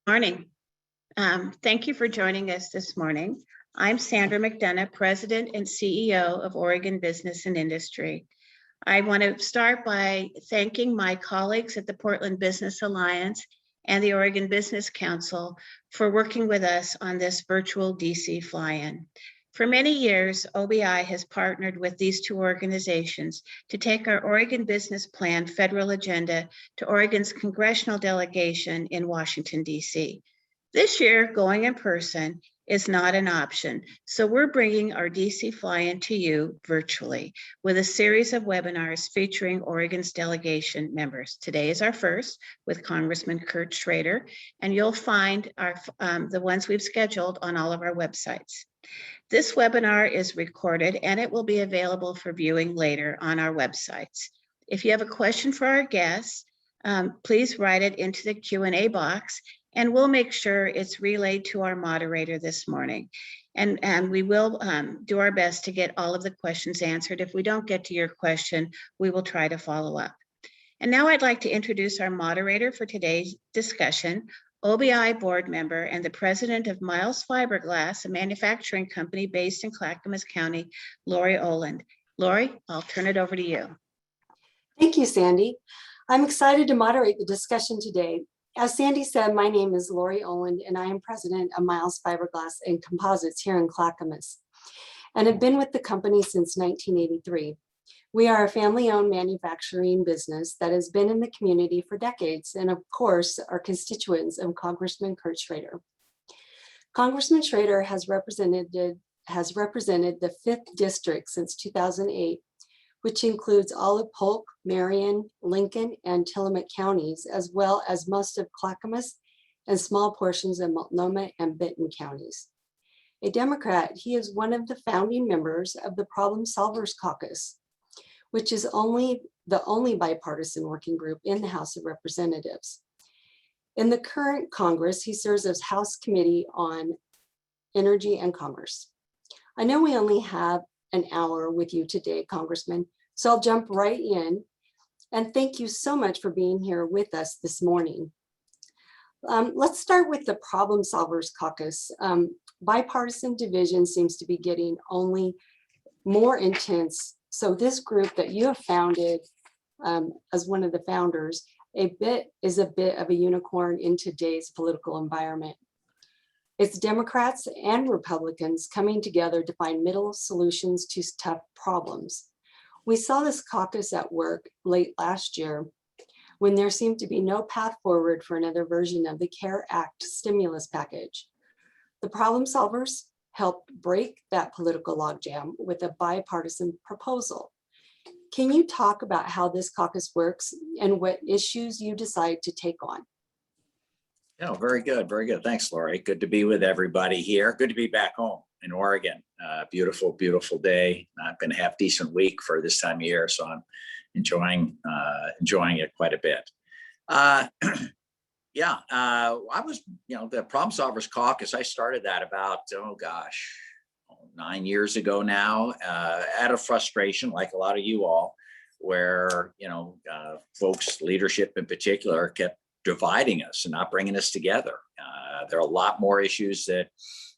Morning. Thank you for joining us this morning. I'm Sandra McDonough, President and CEO of Oregon Business and Industry. I want to start by thanking my colleagues at the Portland Business Alliance and the Oregon Business Council for working with us on this virtual DC fly-in. For many years, OBI has partnered with these two organizations to take our Oregon Business Plan federal agenda to Oregon's congressional delegation in Washington, DC. This year, going in person is not an option, so we're bringing our DC fly-in to you virtually with a series of webinars featuring Oregon's delegation members. Today is our first with Congressman Kurt Schrader, and you'll find the ones we've scheduled on all of our websites. This webinar is recorded and it will be available for viewing later on our websites. If you have a question for our guests, please write it into the Q&A box and we'll make sure it's relayed to our moderator this morning. And we will do our best to get all of the questions answered. If we don't get to your question, we will try to follow up. And now I'd like to introduce our moderator for today's discussion, OBI board member and the president of Miles Fiberglass, a manufacturing company based in Clackamas County, Lori Oland. Lori, I'll turn it over to you. Thank you, Sandy. I'm excited to moderate the discussion today. As Sandy said, my name is Lori Oland and I am president of Miles Fiberglass and Composites here in Clackamas and have been with the company since 1983. We are a family-owned manufacturing business that has been in the community for decades and of course are constituents of Congressman Kurt Schrader. Congressman Schrader has represented the 5th district since 2008, which includes all of Polk, Marion, Lincoln, and Tillamook counties, as well as most of Clackamas and small portions of Multnomah and Benton counties. A Democrat, he is one of the founding members of the Problem Solvers Caucus, which is the only bipartisan working group in the House of Representatives. In the current Congress, he serves as House Committee on Energy and Commerce. I know we only have an hour with you today, Congressman, so I'll jump right in. And thank you so much for being here with us this morning. Let's start with the Problem Solvers Caucus. Bipartisan division seems to be getting only more intense. So this group that you have founded as one of the founders, is a bit of a unicorn in today's political environment. It's Democrats and Republicans coming together to find middle solutions to tough problems. We saw this caucus at work late last year when there seemed to be no path forward for another version of the CARE Act stimulus package. The Problem Solvers helped break that political logjam with a bipartisan proposal. Can you talk about how this caucus works and what issues you decide to take on? Yeah, very good, very good. Thanks, Lori. Good to be with everybody here. Good to be back home in Oregon. Beautiful, beautiful day. I've been a half decent week for this time of year, so I'm enjoying it quite a bit. I was, the Problem Solvers Caucus, I started that about, 9 years ago now, out of frustration, like a lot of you all, where, folks, leadership in particular, kept dividing us and not bringing us together. There are a lot more issues that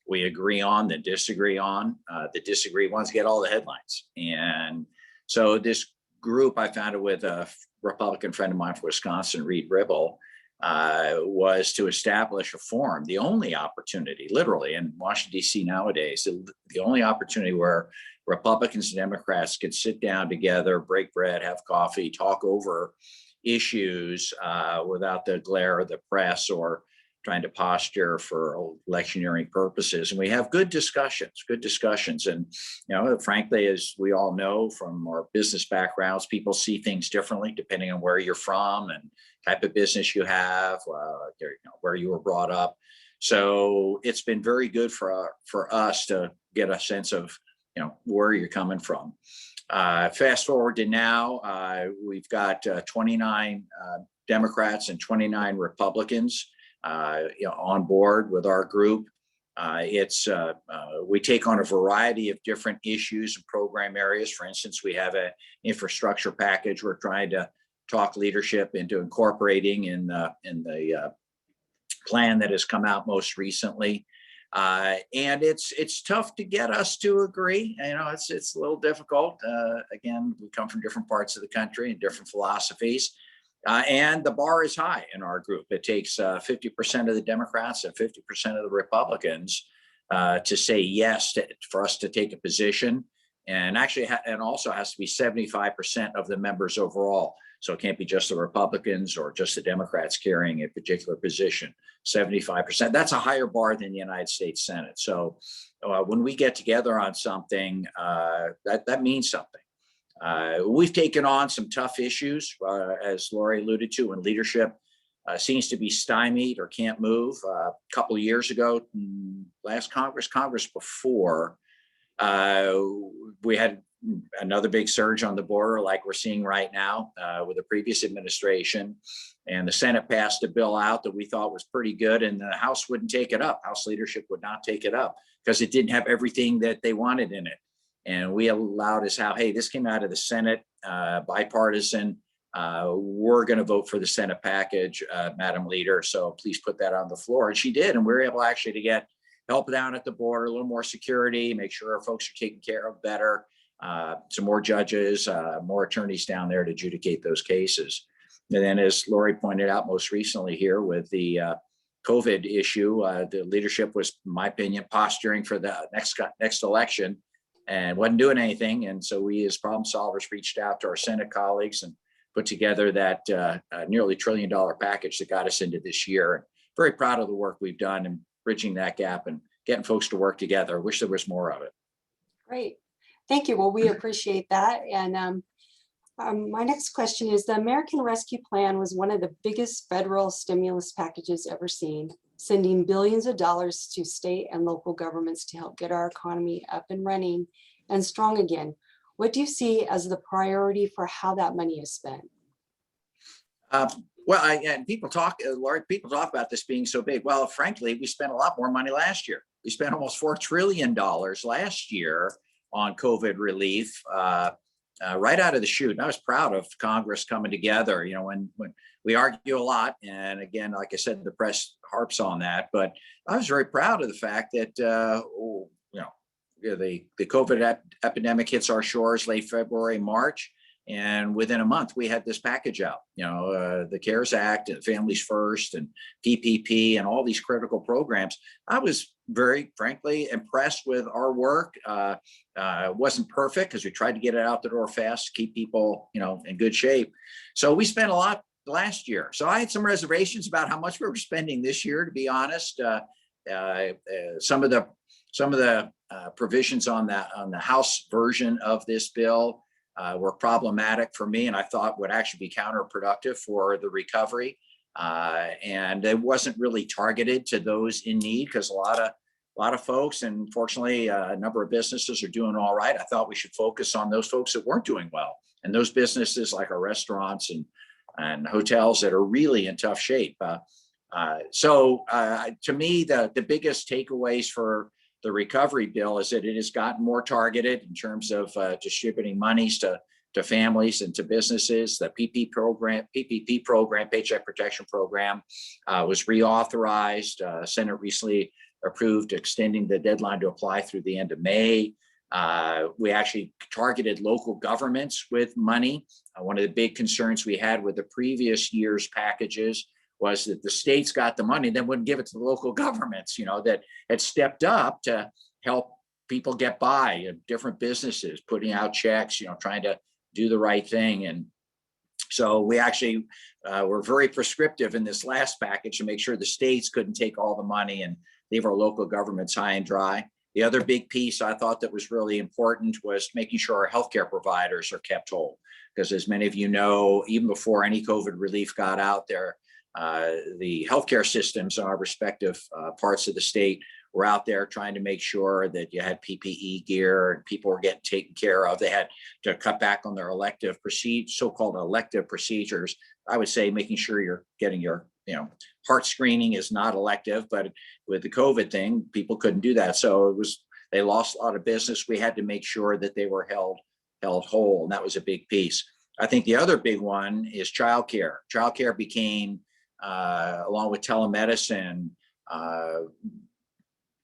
we agree on than disagree on. The disagree ones get all the headlines. And so this group I founded with a Republican friend of mine from Wisconsin, Reed Ribble, was to establish a forum, the only opportunity, literally, in Washington, D.C. nowadays, the only opportunity where Republicans and Democrats could sit down together, break bread, have coffee, talk over issues without the glare of the press or trying to posture for electioneering purposes. And we have good discussions. And, frankly, as we all know from our business backgrounds, people see things differently depending on where you're from and type of business you have, where you were brought up. So it's been very good for us to get a sense of, where you're coming from. Fast forward to now, we've got 29 Democrats and 29 Republicans on board with our group. We take on a variety of different issues and program areas. For instance, we have an infrastructure package we're trying to talk leadership into incorporating in the plan that has come out most recently. And it's tough to get us to agree. You know, it's a little difficult. Again, we come from different parts of the country and different philosophies. And the bar is high in our group. It takes 50% of the Democrats and 50% of the Republicans to say yes for us to take a position. And actually, and also has to be 75% of the members overall. So it can't be just the Republicans or just the Democrats carrying a particular position. 75%. That's a higher bar than the United States Senate. So when we get together on something, that means something. We've taken on some tough issues, as Lori alluded to, when leadership seems to be stymied or can't move. A couple of years ago, last Congress before, we had another big surge on the border like we're seeing right now with the previous administration. And the Senate passed a bill out that we thought was pretty good, and the House wouldn't take it up. House leadership would not take it up because it didn't have everything that they wanted in it. And we allowed us how, hey, this came out of the Senate, bipartisan. We're going to vote for the Senate package, Madam Leader. So please put that on the floor. And she did. And we were able actually to get help down at the border, a little more security, make sure our folks are taken care of better. Some more judges, more attorneys down there to adjudicate those cases. And then, as Lori pointed out most recently here with the COVID issue, the leadership was, in my opinion, posturing for the next election and wasn't doing anything. And so we, as problem solvers, reached out to our Senate colleagues and put together that nearly $1 trillion package that got us into this year. Very proud of the work we've done in bridging that gap and getting folks to work together. I wish there was more of it. Great. Thank you. Well, we appreciate that. And my next question is, the American Rescue Plan was one of the biggest federal stimulus packages ever seen, sending billions of dollars to state and local governments to help get our economy up and running and strong again. What do you see as the priority for how that money is spent? Well, and people talk, Lori, people talk about this being so big. Well, frankly, we spent a lot more money last year. We spent almost $4 trillion last year on COVID relief right out of the chute. And I was proud of Congress coming together. You know, when we argue a lot, and again, like I said, the press harps on that, but I was very proud of the fact that, the COVID epidemic hits our shores late February, March. And within a month, we had this package out, the CARES Act and Families First and PPP and all these critical programs. I was very frankly impressed with our work. It wasn't perfect because we tried to get it out the door fast, to keep people, in good shape. So we spent a lot last year. So I had some reservations about how much we were spending this year, to be honest. Some of the provisions on the House version of this bill were problematic for me, and I thought would actually be counterproductive for the recovery. And it wasn't really targeted to those in need, because a lot of folks, and fortunately a number of businesses, are doing all right. I thought we should focus on those folks that weren't doing well, and those businesses like our restaurants and hotels that are really in tough shape. So to me, the biggest takeaways for the recovery bill is that it has gotten more targeted in terms of distributing monies to families and to businesses. The PPP program, Paycheck Protection Program, was reauthorized. Senate recently approved extending the deadline to apply through the end of May. We actually targeted local governments with money. One of the big concerns we had with the previous year's packages was that the states got the money, then wouldn't give it to the local governments, that had stepped up to help people get by, different businesses putting out checks, trying to do the right thing. And so we actually were very prescriptive in this last package to make sure the states couldn't take all the money and leave our local governments high and dry. The other big piece I thought that was really important was making sure our healthcare providers are kept whole. Because as many of you know, even before any COVID relief got out there, the healthcare systems in our respective parts of the state were out there trying to make sure that you had PPE gear and people were getting taken care of. They had to cut back on their so-called elective procedures. I would say making sure you're getting your, heart screening is not elective, but with the COVID thing, people couldn't do that. So they lost a lot of business. We had to make sure that they were held whole, and that was a big piece. I think the other big one is childcare. Childcare became along with telemedicine,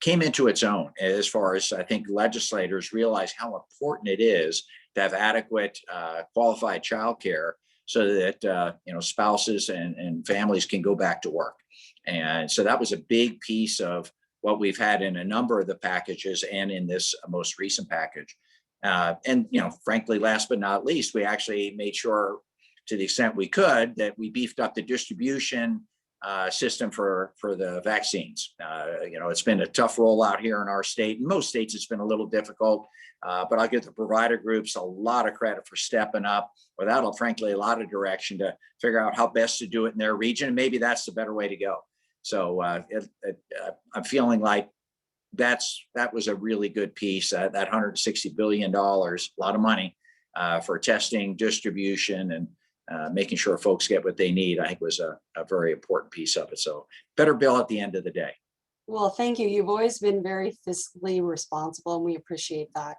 came into its own as far as I think legislators realize how important it is to have adequate qualified childcare so that spouses and families can go back to work. And so that was a big piece of what we've had in a number of the packages and in this most recent package. And frankly, last but not least, we actually made sure, to the extent we could, that we beefed up the distribution system for the vaccines. It's been a tough rollout here in our state. In most states, it's been a little difficult, but I'll give the provider groups a lot of credit for stepping up without, frankly, a lot of direction to figure out how best to do it in their region. And maybe that's the better way to go. So I'm feeling like that was a really good piece. That $160 billion, a lot of money for testing, distribution, and making sure folks get what they need, I think was a very important piece of it. So better bill at the end of the day. Well, thank you. You've always been very fiscally responsible, and we appreciate that.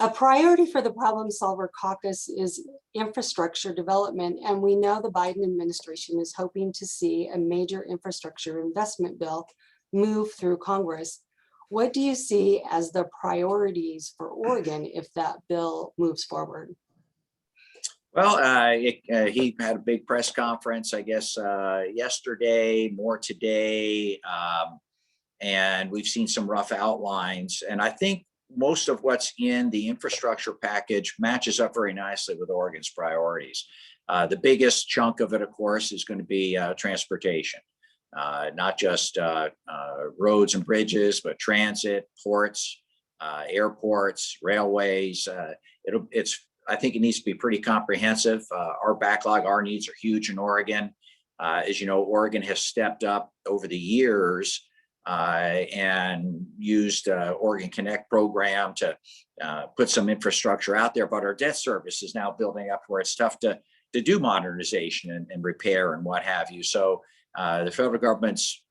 A priority for the Problem Solver Caucus is infrastructure development, and we know the Biden administration is hoping to see a major infrastructure investment bill move through Congress. What do you see as the priorities for Oregon if that bill moves forward? Well, he had a big press conference, I guess, yesterday, more today, and we've seen some rough outlines. And I think most of what's in the infrastructure package matches up very nicely with Oregon's priorities. The biggest chunk of it, of course, is going to be transportation, not just roads and bridges, but transit, ports, airports, railways. I think it needs to be pretty comprehensive. Our backlog, our needs are huge in Oregon. As you know, Oregon has stepped up over the years and used Oregon Connect program to put some infrastructure out there, but our debt service is now building up where it's tough to do modernization and repair and what have you. So the federal government's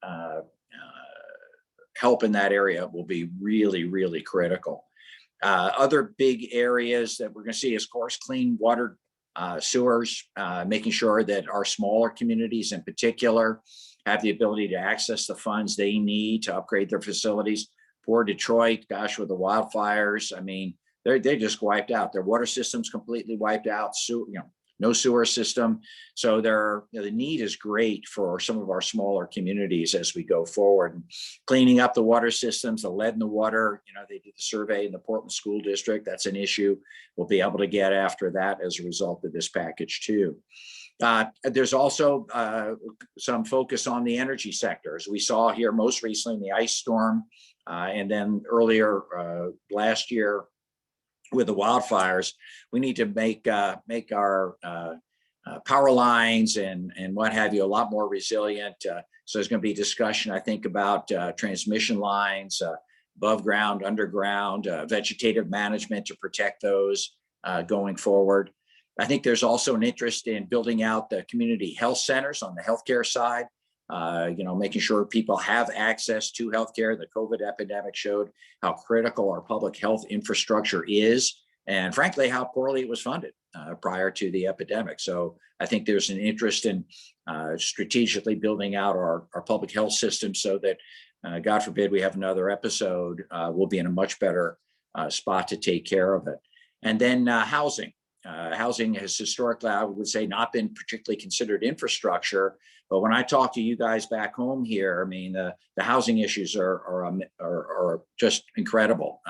help in that area will be really, really critical. Other big areas that we're going to see is, of course, clean water, sewers, making sure that our smaller communities in particular have the ability to access the funds they need to upgrade their facilities. Poor Detroit, gosh, with the wildfires, I mean, they just wiped out. Their water system's completely wiped out, no sewer system. So the need is great for some of our smaller communities as we go forward. And cleaning up the water systems, the lead in the water, they did the survey in the Portland School District. That's an issue. We'll be able to get after that as a result of this package too. There's also some focus on the energy sector, as we saw here most recently in the ice storm, and then earlier last year with the wildfires. We need to make our power lines and what have you a lot more resilient. So there's going to be discussion, I think, about transmission lines, above ground, underground, vegetative management to protect those going forward. I think there's also an interest in building out the community health centers on the healthcare side. Making sure people have access to healthcare. The COVID epidemic showed how critical our public health infrastructure is, and frankly, how poorly it was funded prior to the epidemic. So I think there's an interest in strategically building out our public health system so that, God forbid, we have another episode, we'll be in a much better spot to take care of it. And then housing. Housing has historically, I would say, not been particularly considered infrastructure. But when I talk to you guys back home here, I mean, the housing issues are just incredible.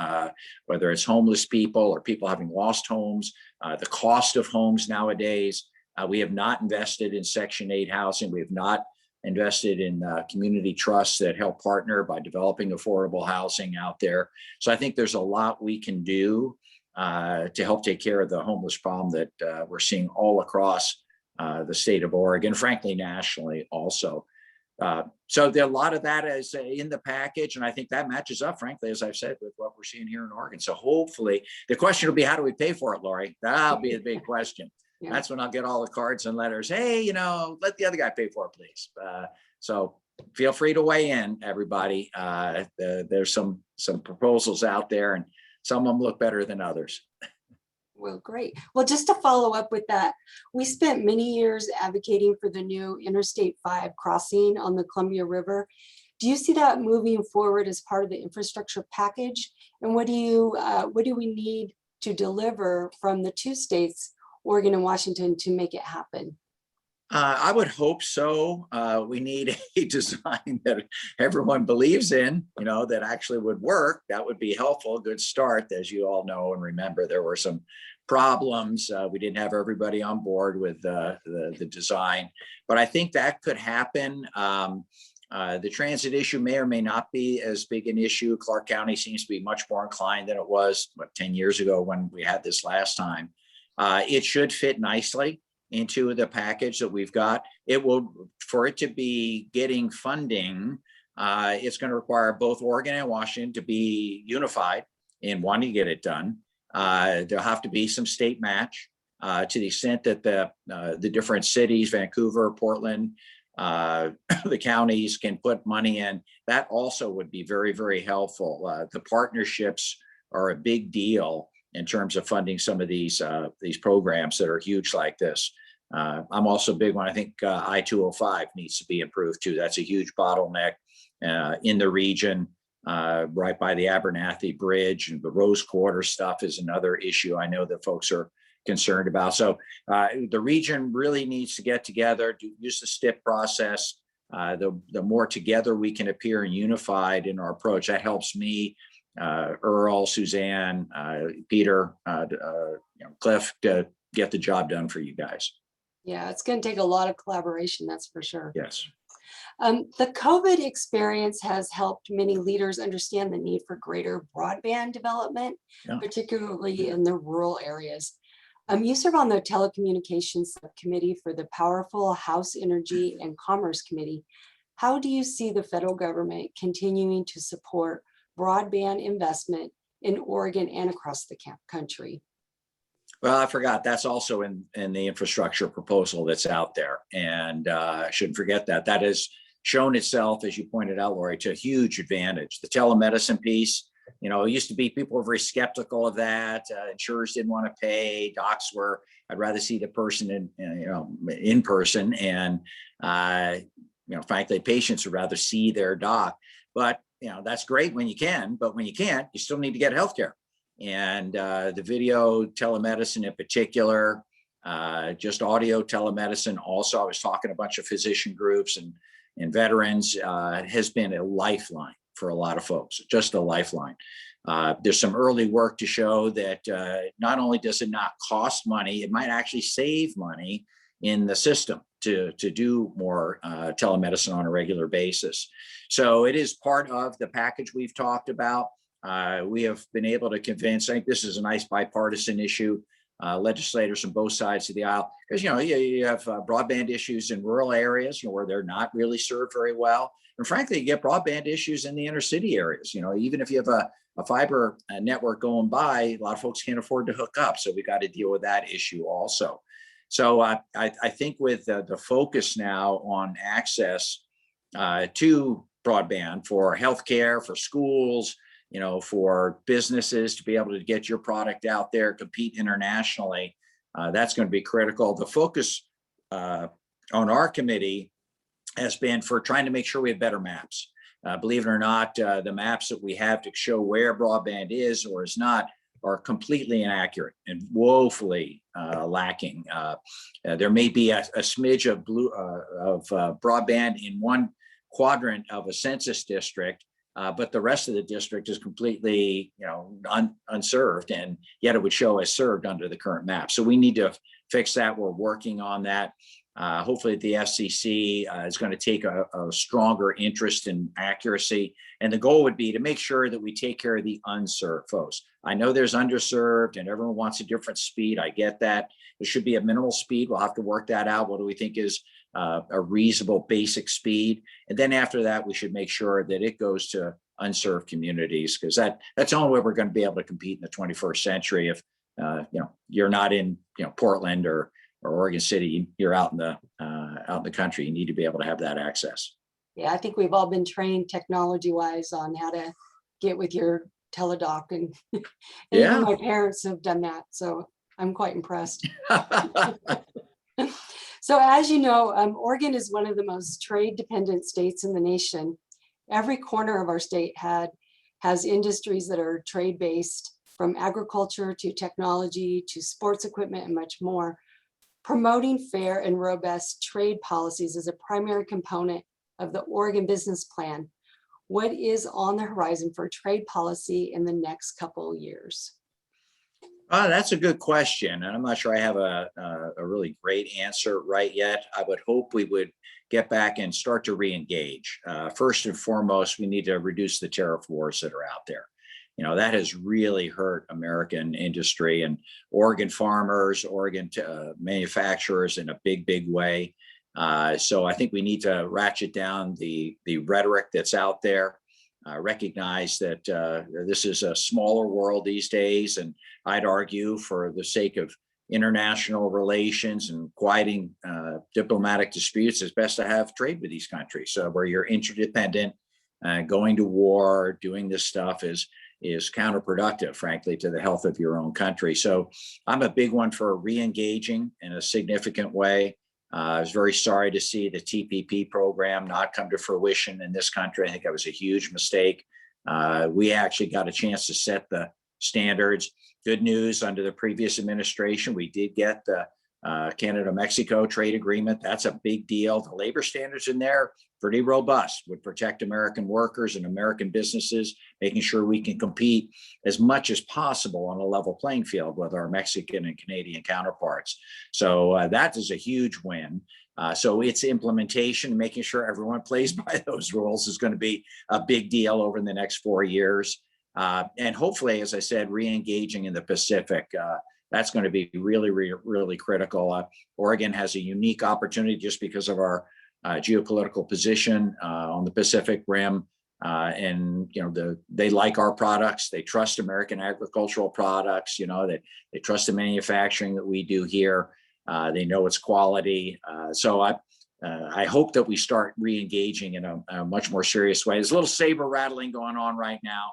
Whether it's homeless people or people having lost homes, the cost of homes nowadays. We have not invested in Section 8 housing. We have not invested in community trusts that help partner by developing affordable housing out there. So I think there's a lot we can do to help take care of the homeless problem that we're seeing all across the state of Oregon, frankly, nationally also. So there, a lot of that is in the package, and I think that matches up, frankly, as I've said, with what we're seeing here in Oregon. So hopefully, the question will be, how do we pay for it, Lori? That'll be a big question. Yeah. That's when I'll get all the cards and letters. Hey, let the other guy pay for it, please. So feel free to weigh in, everybody. There's some proposals out there, and some of them look better than others. Well, great. Well, just to follow up with that, we spent many years advocating for the new Interstate 5 crossing on the Columbia River. Do you see that moving forward as part of the infrastructure package? And what do we need to deliver from the two states, Oregon and Washington, to make it happen? I would hope so. We need a design that everyone believes in, that actually would work. That would be helpful. Good start. As you all know and remember, there were some problems. We didn't have everybody on board with the design, but I think that could happen. The transit issue may or may not be as big an issue. Clark County seems to be much more inclined than it was 10 years ago when we had this last time. It should fit nicely into the package that we've got. It will, for it to be getting funding, it's going to require both Oregon and Washington to be unified in wanting to get it done. There'll have to be some state match to the extent that the different cities, Vancouver, Portland, the counties can put money in. That also would be very, very helpful. The partnerships are a big deal in terms of funding some of these programs that are huge like this. I'm also big one. I think I-205 needs to be improved too. That's a huge bottleneck in the region, right by the Abernathy Bridge, and the Rose Quarter stuff is another issue I know that folks are concerned about. So the region really needs to get together, use the STIP process. The more together we can appear and unified in our approach, that helps me, Earl, Suzanne, Peter, Cliff, to get the job done for you guys. Yeah, it's going to take a lot of collaboration, that's for sure. Yes. The COVID experience has helped many leaders understand the need for greater broadband development, particularly in the rural areas. You serve on the Telecommunications Subcommittee for the powerful House Energy and Commerce Committee. How do you see the federal government continuing to support broadband investment in Oregon and across the country? Well, I forgot that's also in the infrastructure proposal that's out there. And I shouldn't forget that. That has shown itself, as you pointed out, Lori, to a huge advantage. The telemedicine piece, it used to be people were very skeptical of that. Insurers didn't want to pay. Docs were, I'd rather see the person in person. And, frankly, patients would rather see their doc. But, that's great when you can, but when you can't, you still need to get healthcare. And the video telemedicine in particular, just audio telemedicine also, I was talking to a bunch of physician groups and veterans, has been a lifeline for a lot of folks, just a lifeline. There's some early work to show that not only does it not cost money, it might actually save money in the system to do more telemedicine on a regular basis. So it is part of the package we've talked about. We have been able to convince, I think this is a nice bipartisan issue, legislators on both sides of the aisle, because, you have broadband issues in rural areas, where they're not really served very well. And frankly, you get broadband issues in the inner city areas. Even if you have a fiber network going by, a lot of folks can't afford to hook up. So we got to deal with that issue also. So I think with the focus now on access to broadband for healthcare, for schools, for businesses to be able to get your product out there, compete internationally, that's going to be critical. The focus on our committee has been for trying to make sure we have better maps. Believe it or not, the maps that we have to show where broadband is or is not are completely inaccurate and woefully lacking. There may be a smidge of broadband in one quadrant of a census district, but the rest of the district is completely, unserved, and yet it would show as served under the current map. So we need to fix that. We're working on that. Hopefully the FCC is going to take a stronger interest in accuracy. And the goal would be to make sure that we take care of the unserved folks. I know there's underserved and everyone wants a different speed. I get that. There should be a minimal speed. We'll have to work that out. What do we think is a reasonable basic speed? And then after that, we should make sure that it goes to unserved communities, because that's the only way we're going to be able to compete in the 21st century. If you're not in Portland or Oregon City, you're out in the country. You need to be able to have that access. Yeah, I think we've all been trained technology-wise on how to get with your teledoc, and even my parents have done that. So I'm quite impressed. So as you know, Oregon is one of the most trade-dependent states in the nation. Every corner of our state has industries that are trade-based, from agriculture to technology to sports equipment and much more. Promoting fair and robust trade policies is a primary component of the Oregon Business Plan. What is on the horizon for trade policy in the next couple of years? That's a good question, and I'm not sure I have a really great answer right yet. I would hope we would get back and start to re-engage. First and foremost, we need to reduce the tariff wars that are out there. You know, that has really hurt American industry and Oregon farmers, Oregon manufacturers in a big, big way. So I think we need to ratchet down the rhetoric that's out there. Recognize that this is a smaller world these days, and I'd argue, for the sake of international relations and quieting diplomatic disputes, it's best to have trade with these countries. So where you're interdependent, going to war, doing this stuff is counterproductive, frankly, to the health of your own country. So I'm a big one for re-engaging in a significant way. I was very sorry to see the TPP program not come to fruition in this country. I think that was a huge mistake. We actually got a chance to set the standards. Good news, under the previous administration, we did get the Canada-Mexico trade agreement. That's a big deal. The labor standards in there, pretty robust, would protect American workers and American businesses, making sure we can compete as much as possible on a level playing field with our Mexican and Canadian counterparts. So that is a huge win. So its implementation, making sure everyone plays by those rules, is going to be a big deal over the next 4 years. And hopefully, as I said, re-engaging in the Pacific. That's going to be really, really critical. Oregon has a unique opportunity just because of our geopolitical position on the Pacific Rim. And, you know, they like our products. They trust American agricultural products. You know, they trust the manufacturing that we do here. They know its quality. So I hope that we start re-engaging in a much more serious way. There's a little saber rattling going on right now.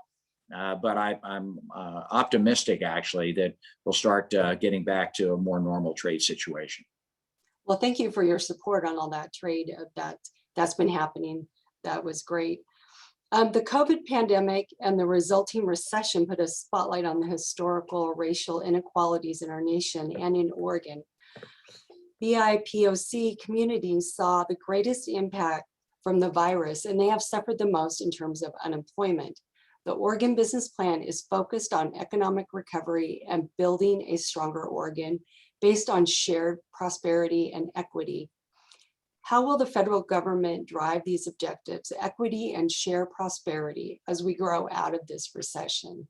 But I'm optimistic, actually, that we'll start getting back to a more normal trade situation. Well, thank you for your support on all that trade that's been happening. That was great. The COVID pandemic and the resulting recession put a spotlight on the historical racial inequalities in our nation and in Oregon. BIPOC communities saw the greatest impact from the virus, and they have suffered the most in terms of unemployment. The Oregon Business Plan is focused on economic recovery and building a stronger Oregon based on shared prosperity and equity. How will the federal government drive these objectives, equity and shared prosperity, as we grow out of this recession?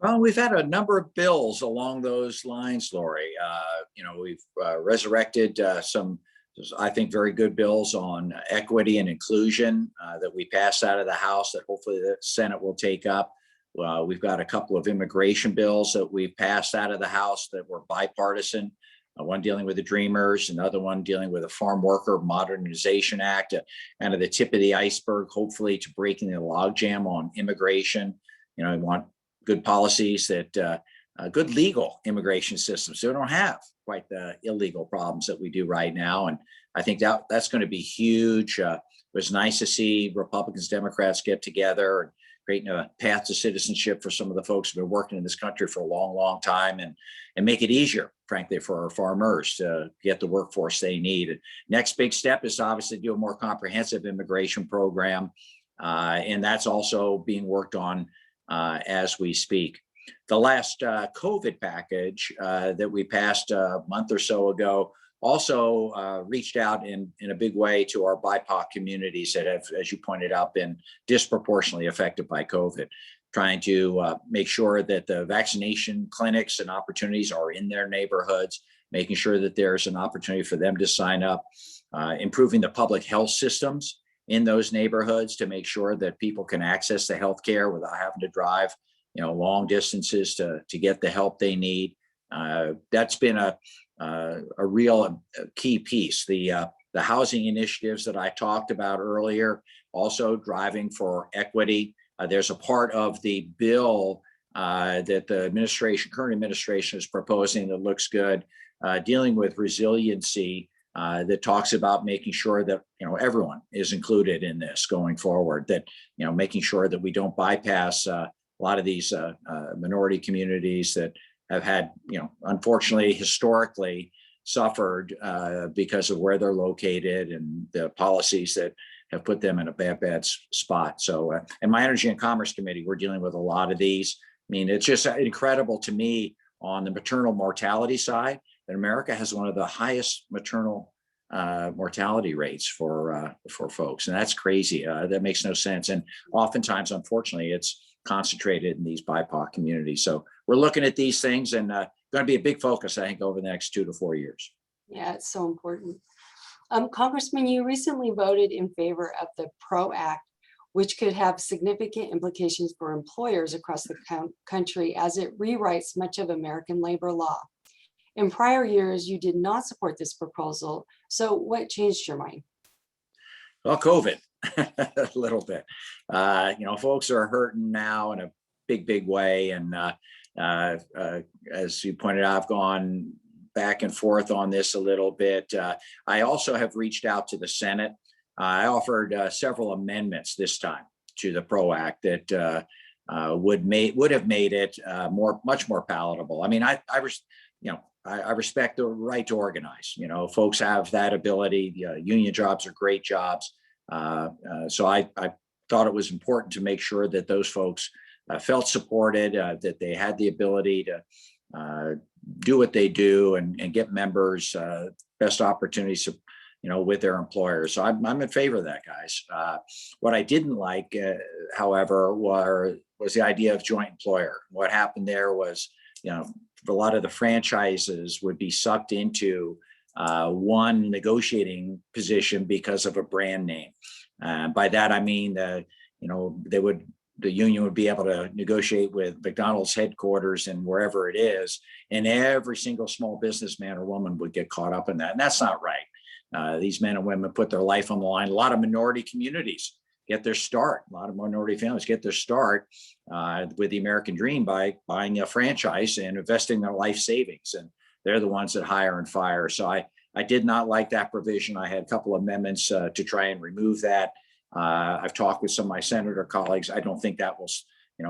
Well, we've had a number of bills along those lines, Lori. You know, we've resurrected some, I think, very good bills on equity and inclusion that we passed out of the House that hopefully the Senate will take up. We've got a couple of immigration bills that we've passed out of the House that were bipartisan, one dealing with the Dreamers, another one dealing with the Farm Worker Modernization Act, kind of the tip of the iceberg, hopefully, to breaking the logjam on immigration. You know, we want good policies that good legal immigration systems, so we don't have quite the illegal problems that we do right now. And I think that's going to be huge. It was nice to see Republicans, Democrats get together and creating a path to citizenship for some of the folks who've been working in this country for a long, long time, and make it easier, frankly, for our farmers to get the workforce they need. And next big step is to obviously do a more comprehensive immigration program. And that's also being worked on as we speak. The last COVID package that we passed a month or so ago also reached out in a big way to our BIPOC communities that have, as you pointed out, been disproportionately affected by COVID, trying to make sure that the vaccination clinics and opportunities are in their neighborhoods, making sure that there's an opportunity for them to sign up, improving the public health systems in those neighborhoods to make sure that people can access the healthcare without having to drive, you know, long distances to get the help they need. That's been a real key piece. The housing initiatives that I talked about earlier, also driving for equity. There's a part of the bill that the current administration is proposing that looks good, dealing with resiliency, that talks about making sure that everyone is included in this going forward, that making sure that we don't bypass a lot of these minority communities that have had unfortunately historically suffered because of where they're located and the policies that have put them in a bad spot. So in my Energy and Commerce Committee, we're dealing with a lot of these. I mean, it's just incredible to me on the maternal mortality side that America has one of the highest maternal mortality rates for folks. And that's crazy. That makes no sense. And oftentimes, unfortunately, it's concentrated in these BIPOC communities. So we're looking at these things and going to be a big focus, I think, over the next 2 to 4 years. Yeah, it's so important. Congressman, you recently voted in favor of the PRO Act, which could have significant implications for employers across the country as it rewrites much of American labor law. In prior years, you did not support this proposal. So what changed your mind? Well, COVID, a little bit. Folks are hurting now in a big way. And as you pointed out, I've gone back and forth on this a little bit. I also have reached out to the Senate. I offered several amendments this time to the PRO Act that would have made it much more palatable. I mean, I respect the right to organize. Folks have that ability. Union jobs are great jobs. So I thought it was important to make sure that those folks felt supported, that they had the ability to do what they do and get members best opportunities to, with their employers. So I'm in favor of that, guys. What I didn't like, however, was the idea of joint employer. What happened there was, a lot of the franchises would be sucked into one negotiating position because of a brand name. By that, I mean, the union would be able to negotiate with McDonald's headquarters and wherever it is, and every single small businessman or woman would get caught up in that. And that's not right. These men and women put their life on the line. A lot of minority communities get their start. A lot of minority families get their start with the American dream by buying a franchise and investing their life savings. And they're the ones that hire and fire. So I did not like that provision. I had a couple of amendments to try and remove that. I've talked with some of my senator colleagues. I don't think that will,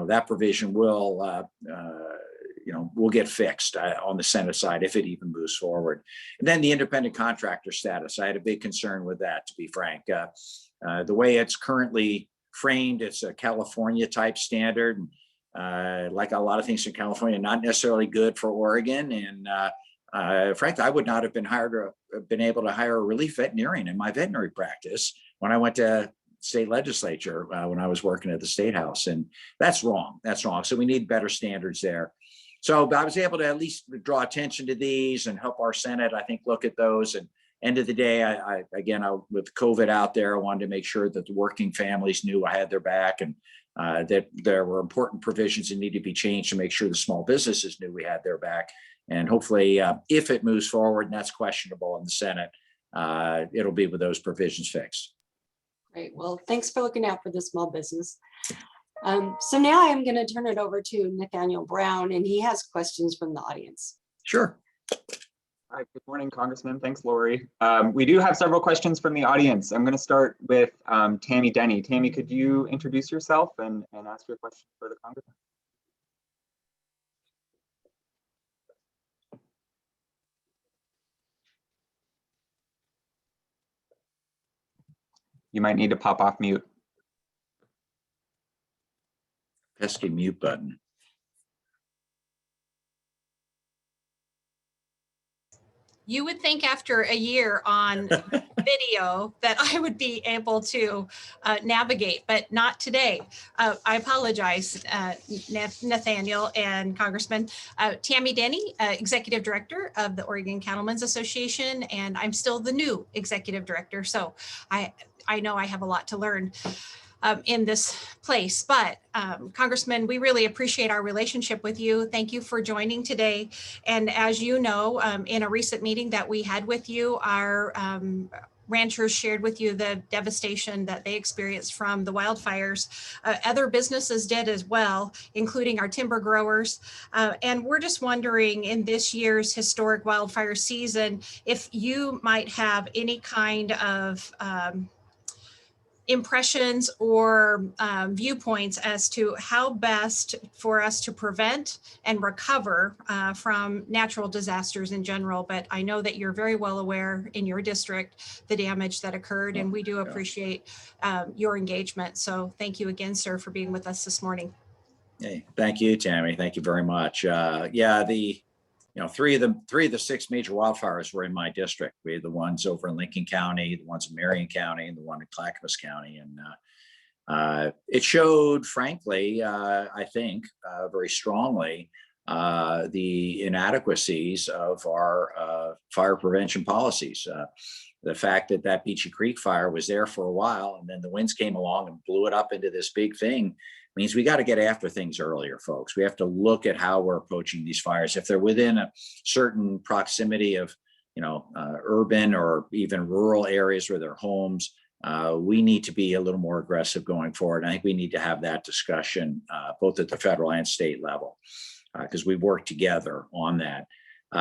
that provision will get fixed on the Senate side if it even moves forward. And then the independent contractor status. I had a big concern with that, to be frank. The way it's currently framed, it's a California type standard. Like a lot of things in California, not necessarily good for Oregon. And frankly, I would not have been able to hire a relief veterinarian in my veterinary practice when I went to state legislature when I was working at the State House. And that's wrong. That's wrong. So we need better standards there. So I was able to at least draw attention to these and help our Senate, I think, look at those. And end of the day, I with COVID out there, I wanted to make sure that the working families knew I had their back and that there were important provisions that needed to be changed to make sure the small businesses knew we had their back. And hopefully, if it moves forward, and that's questionable in the Senate, it'll be with those provisions fixed. Great. Well, thanks for looking out for the small business. So now I'm going to turn it over to Nathaniel Brown, and he has questions from the audience. Sure. Hi, good morning, Congressman. Thanks, Lori. We do have several questions from the audience. I'm going to start with Tammy Denny. Tammy, could you introduce yourself and ask your question for the Congressman? You might need to pop off mute. Pesky mute button. You would think after a year on video that I would be able to navigate, but not today. I apologize, Nathaniel and Congressman. Tammy Denny, Executive Director of the Oregon Cattlemen's Association, and I'm still the new Executive Director, so I know I have a lot to learn in this place. But Congressman, we really appreciate our relationship with you. Thank you for joining today. And as you know, in a recent meeting that we had with you, our ranchers shared with you the devastation that they experienced from the wildfires. Other businesses did as well, including our timber growers. And we're just wondering, in this year's historic wildfire season, if you might have any kind of impressions or viewpoints as to how best for us to prevent and recover from natural disasters in general. But I know that you're very well aware in your district the damage that occurred, and we do appreciate your engagement. So thank you again, sir, for being with us this morning. Hey, thank you, Tammy. Thank you very much. Three of the six major wildfires were in my district. We had the ones over in Lincoln County, the ones in Marion County, and the one in Clackamas County. And it showed, frankly, I think, very strongly, the inadequacies of our fire prevention policies. The fact that Beachy Creek fire was there for a while, and then the winds came along and blew it up into this big thing, means we got to get after things earlier, folks. We have to look at how we're approaching these fires. If they're within a certain proximity of, urban or even rural areas where they're homes, we need to be a little more aggressive going forward. I think we need to have that discussion both at the federal and state level, because we work together on that.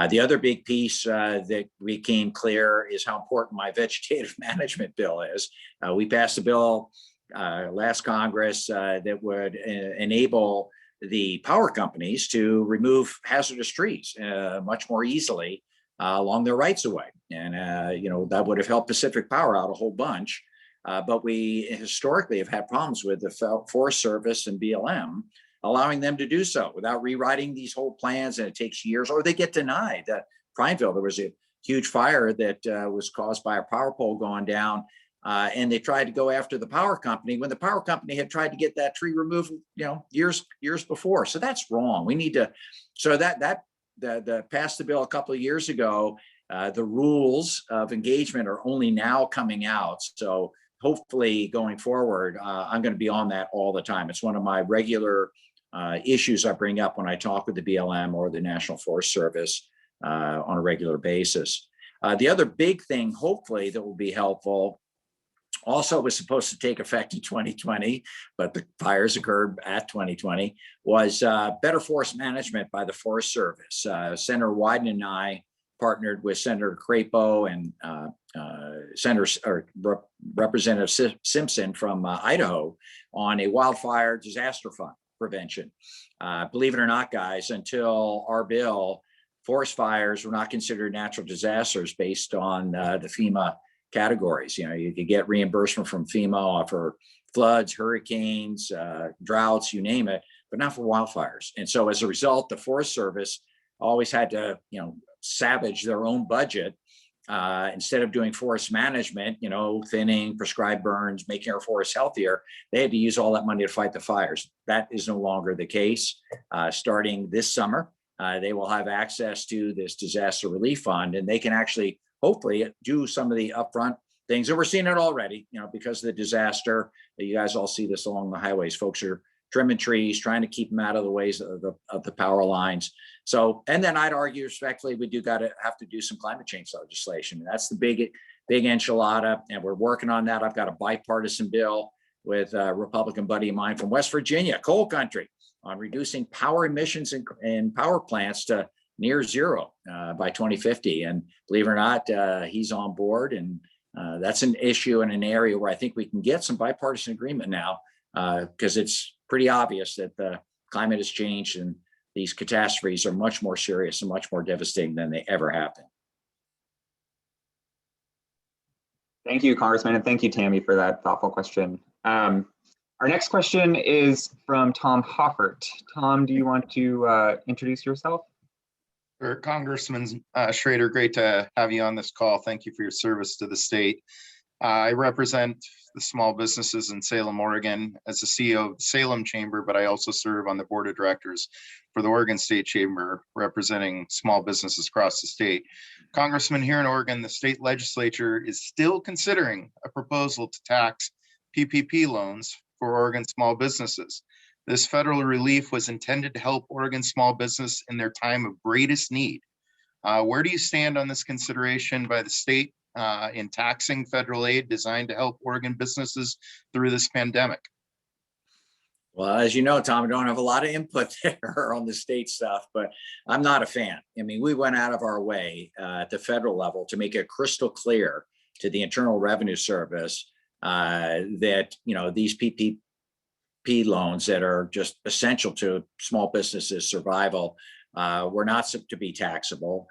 The other big piece that became clear is how important my vegetative management bill is. We passed a bill last Congress that would enable the power companies to remove hazardous trees much more easily along their rights of way. And, that would have helped Pacific Power out a whole bunch. But we historically have had problems with the Forest Service and BLM allowing them to do so without rewriting these whole plans, and it takes years, or they get denied. Prineville, there was a huge fire that was caused by a power pole going down, and they tried to go after the power company when the power company had tried to get that tree removed, years before. So that's wrong. We need to. So the passed the bill a couple of years ago. The rules of engagement are only now coming out. So hopefully going forward, I'm going to be on that all the time. It's one of my regular issues I bring up when I talk with the BLM or the National Forest Service on a regular basis. The other big thing, hopefully, that will be helpful, also was supposed to take effect in 2020, but the fires occurred at 2020, was better forest management by the Forest Service. Senator Wyden and I partnered with Senator Crapo and Representative Simpson from Idaho on a wildfire disaster fund prevention. Believe it or not, guys, until our bill, forest fires were not considered natural disasters based on the FEMA categories. You could get reimbursement from FEMA for floods, hurricanes, droughts, you name it, but not for wildfires. And so as a result, the Forest Service always had to, savage their own budget instead of doing forest management, thinning, prescribed burns, making our forests healthier. They had to use all that money to fight the fires. That is no longer the case. Starting this summer, they will have access to this disaster relief fund, and they can actually hopefully do some of the upfront things. And we're seeing it already, because of the disaster. You guys all see this along the highways. Folks are trimming trees, trying to keep them out of the ways of the power lines. So, and then I'd argue respectfully, we have to do some climate change legislation. That's the big enchilada, and we're working on that. I've got a bipartisan bill with a Republican buddy of mine from West Virginia, coal country, on reducing power emissions in power plants to near zero by 2050. And believe it or not, he's on board. And that's an issue in an area where I think we can get some bipartisan agreement now, because it's pretty obvious that the climate has changed and these catastrophes are much more serious and much more devastating than they ever have been. Thank you, Congressman, and thank you, Tammy, for that thoughtful question. Our next question is from Tom Hoffert. Tom, do you want to introduce yourself? Sure. Congressman Schrader, great to have you on this call. Thank you for your service to the state. I represent the small businesses in Salem, Oregon as the CEO of the Salem Chamber, but I also serve on the board of directors for the Oregon State Chamber, representing small businesses across the state. Congressman, here in Oregon, the state legislature is still considering a proposal to tax PPP loans for Oregon small businesses. This federal relief was intended to help Oregon small business in their time of greatest need. Where do you stand on this consideration by the state in taxing federal aid designed to help Oregon businesses through this pandemic? Well, as you know, Tom, I don't have a lot of input there on the state stuff, but I'm not a fan. I mean, we went out of our way at the federal level to make it crystal clear to the Internal Revenue Service that, you know, these PPP loans that are just essential to small businesses' survival were not to be taxable.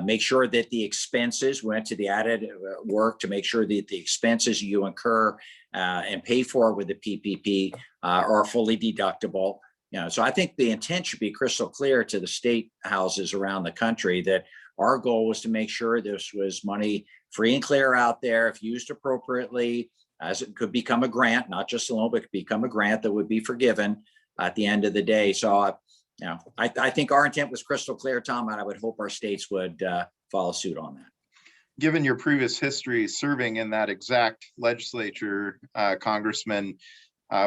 Make sure that the expenses went to the added work to make sure that the expenses you incur and pay for with the PPP are fully deductible. You know, so I think the intent should be crystal clear to the state houses around the country that our goal was to make sure this was money free and clear out there if used appropriately, as it could become a grant, not just a loan, but could become a grant that would be forgiven at the end of the day. So, you know, I think our intent was crystal clear, Tom, and I would hope our states would follow suit on that. Given your previous history serving in that exact legislature, Congressman,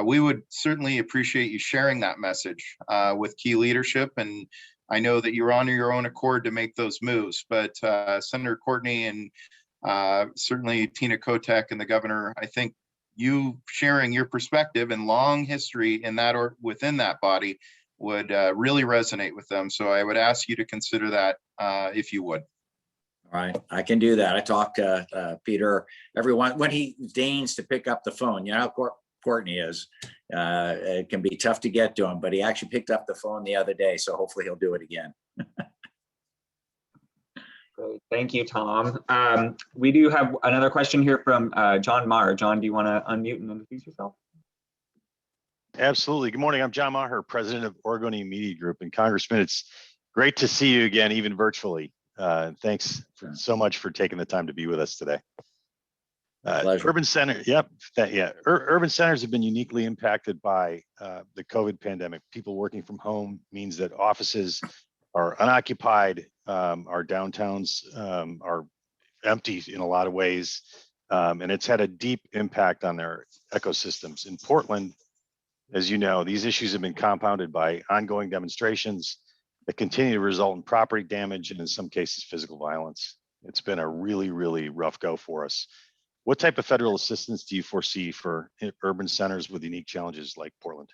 we would certainly appreciate you sharing that message with key leadership. And I know that you're on your own accord to make those moves, but Senator Courtney and certainly Tina Kotek and the governor, I think you sharing your perspective and long history in that or within that body would really resonate with them. So I would ask you to consider that if you would. All right, I can do that. I talk to Peter everyone when he deigns to pick up the phone. You know how Courtney is. It can be tough to get to him, but he actually picked up the phone the other day, so hopefully he'll do it again. Great, thank you, Tom. We do have another question here from John Maher. John, do you want to unmute and introduce yourself? Absolutely. Good morning. I'm John Maher, president of Oregonian Media Group. And Congressman, it's great to see you again, even virtually. Thanks so much for taking the time to be with us today. Urban center, urban centers have been uniquely impacted by the COVID pandemic. People working from home means that offices are unoccupied, our downtowns are empty in a lot of ways, and it's had a deep impact on their ecosystems. In Portland, as you know, these issues have been compounded by ongoing demonstrations that continue to result in property damage and in some cases physical violence. It's been a really, really rough go for us. What type of federal assistance do you foresee for urban centers with unique challenges like Portland?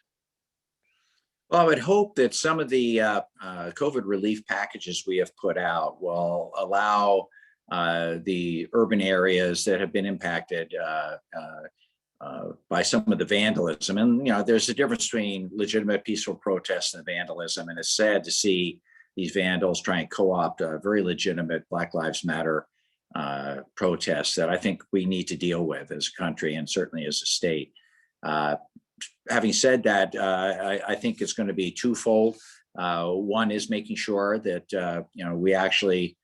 Well, I would hope that some of the COVID relief packages we have put out will allow the urban areas that have been impacted by some of the vandalism. And, you know, there's a difference between legitimate peaceful protests and vandalism. And it's sad to see these vandals try and co-opt a very legitimate Black Lives Matter protests that I think we need to deal with as a country and certainly as a state. Having said that, I think it's going to be twofold. One is making sure that, you know, we actually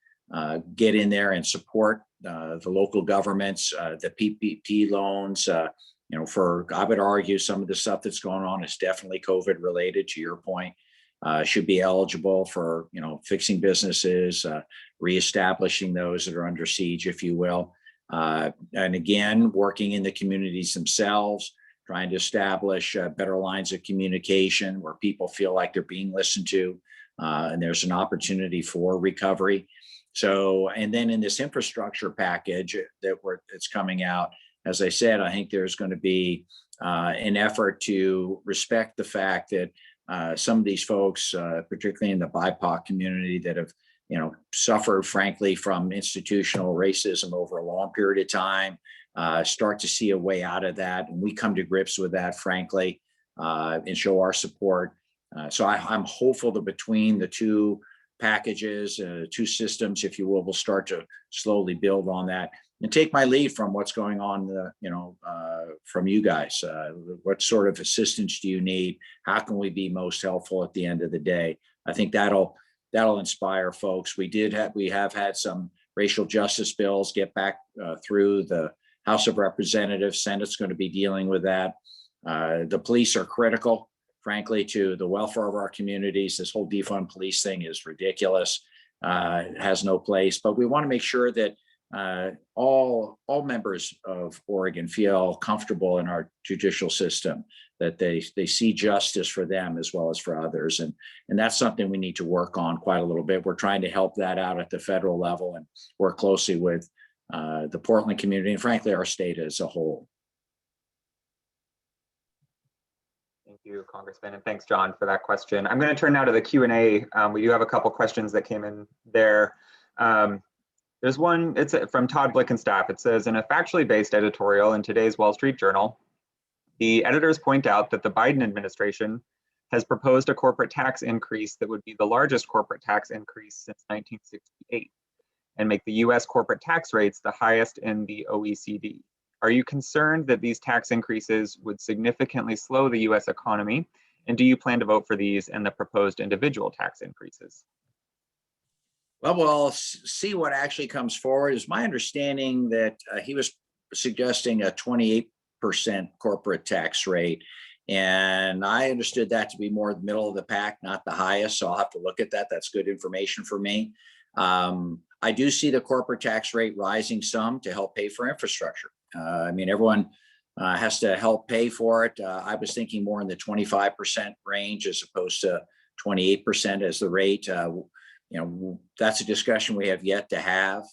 get in there and support the local governments, the PPP loans. You know, I would argue some of the stuff that's going on is definitely COVID related, to your point. Should be eligible for, you know, fixing businesses, reestablishing those that are under siege, if you will. And again, working in the communities themselves, trying to establish better lines of communication where people feel like they're being listened to, and there's an opportunity for recovery. So, and then in this infrastructure package that's coming out, as I said, I think there's going to be an effort to respect the fact that some of these folks, particularly in the BIPOC community, that have, you know, suffered, frankly, from institutional racism over a long period of time, start to see a way out of that. And we come to grips with that, frankly, and show our support. So I'm hopeful that between the two packages, two systems, if you will, we'll start to slowly build on that and take my lead from what's going on, you know, from you guys. What sort of assistance do you need? How can we be most helpful at the end of the day? I think that'll inspire folks. We have had some racial justice bills get back through the House of Representatives. Senate's going to be dealing with that. The police are critical, frankly, to the welfare of our communities. This whole defund police thing is ridiculous. It has no place, but we want to make sure that all members of Oregon feel comfortable in our judicial system, that they see justice for them as well as for others. And that's something we need to work on quite a little bit. We're trying to help that out at the federal level and work closely with the Portland community, and frankly, our state as a whole. Thank you, Congressman, and thanks, John, for that question. I'm going to turn now to the Q&A. We do have a couple questions that came in there. There's one, it's from Todd Blickenstaff. It says, in a factually based editorial in today's Wall Street Journal, the editors point out that the Biden administration has proposed a corporate tax increase that would be the largest corporate tax increase since 1968 and make the US corporate tax rates the highest in the OECD. Are you concerned that these tax increases would significantly slow the US economy? And do you plan to vote for these and the proposed individual tax increases? Well, we'll see what actually comes forward. It's my understanding that he was suggesting a 28% corporate tax rate. And I understood that to be more the middle of the pack, not the highest. So I'll have to look at that. That's good information for me. I do see the corporate tax rate rising some to help pay for infrastructure. I mean, everyone has to help pay for it. I was thinking more in the 25% range as opposed to 28% as the rate. You know, that's a discussion we have yet to have.